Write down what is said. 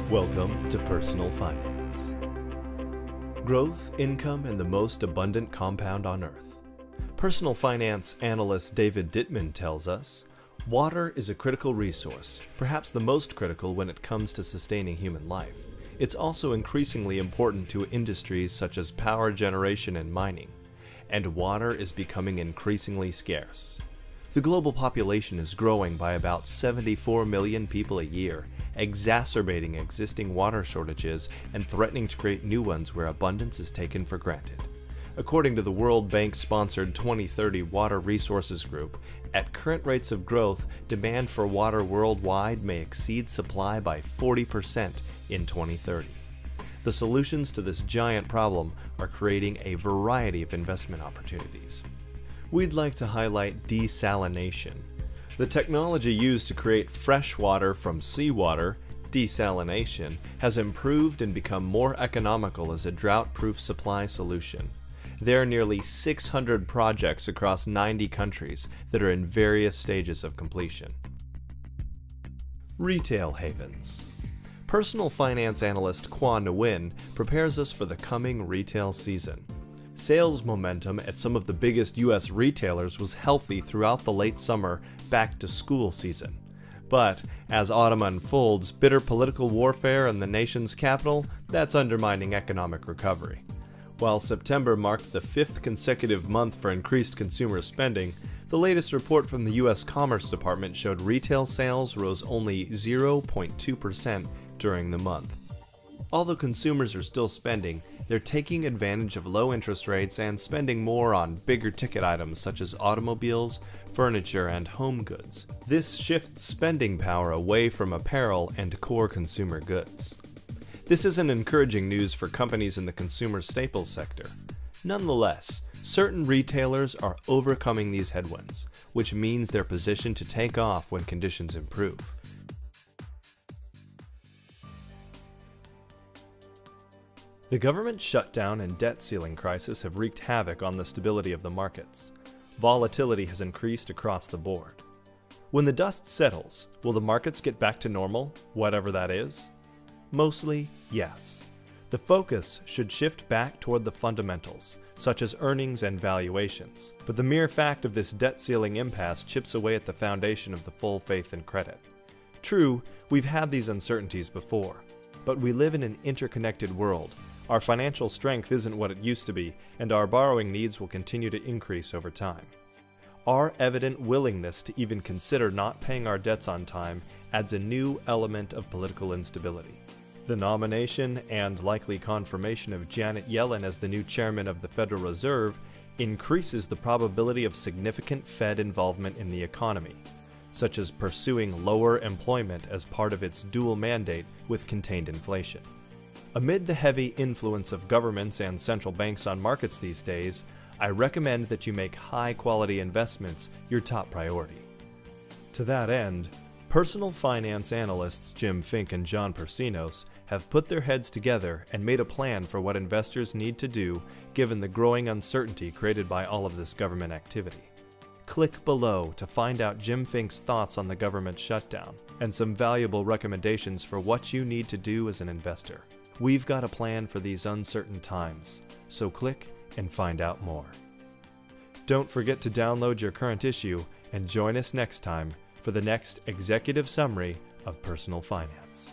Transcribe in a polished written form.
Welcome to Personal Finance. Growth, income, and the most abundant compound on earth. Personal finance analyst David Dittman tells us, water is a critical resource, perhaps the most critical when it comes to sustaining human life. It's also increasingly important to industries such as power generation and mining, and water is becoming increasingly scarce. The global population is growing by about 74 million people a year, exacerbating existing water shortages and threatening to create new ones where abundance is taken for granted. According to the World Bank-sponsored 2030 Water Resources Group, at current rates of growth, demand for water worldwide may exceed supply by 40% in 2030. The solutions to this giant problem are creating a variety of investment opportunities. We'd like to highlight desalination. The technology used to create fresh water from seawater, desalination, has improved and become more economical as a drought-proof supply solution. There are nearly 600 projects across 90 countries that are in various stages of completion. Retail havens. Personal finance analyst Quan Nguyen prepares us for the coming retail season. Sales momentum at some of the biggest U.S. retailers was healthy throughout the late summer back-to-school season. But as autumn unfolds, bitter political warfare in the nation's capital, that's undermining economic recovery. While September marked the 5th consecutive month for increased consumer spending, the latest report from the U.S. Commerce Department showed retail sales rose only 0.2% during the month. Although consumers are still spending, they're taking advantage of low interest rates and spending more on bigger ticket items such as automobiles, furniture, and home goods. This shifts spending power away from apparel and core consumer goods. This isn't encouraging news for companies in the consumer staples sector. Nonetheless, certain retailers are overcoming these headwinds, which means they're positioned to take off when conditions improve. The government shutdown and debt ceiling crisis have wreaked havoc on the stability of the markets. Volatility has increased across the board. When the dust settles, will the markets get back to normal, whatever that is? Mostly, yes. The focus should shift back toward the fundamentals, such as earnings and valuations, but the mere fact of this debt ceiling impasse chips away at the foundation of the full faith and credit. True, we've had these uncertainties before, but we live in an interconnected world. Our financial strength isn't what it used to be, and our borrowing needs will continue to increase over time. Our evident willingness to even consider not paying our debts on time adds a new element of political instability. The nomination and likely confirmation of Janet Yellen as the new chairman of the Federal Reserve increases the probability of significant Fed involvement in the economy, such as pursuing lower employment as part of its dual mandate with contained inflation. Amid the heavy influence of governments and central banks on markets these days, I recommend that you make high-quality investments your top priority. To that end, personal finance analysts Jim Fink and John Persinos have put their heads together and made a plan for what investors need to do given the growing uncertainty created by all of this government activity. Click below to find out Jim Fink's thoughts on the government shutdown and some valuable recommendations for what you need to do as an investor. We've got a plan for these uncertain times, so click and find out more. Don't forget to download your current issue and join us next time for the next executive summary of personal finance.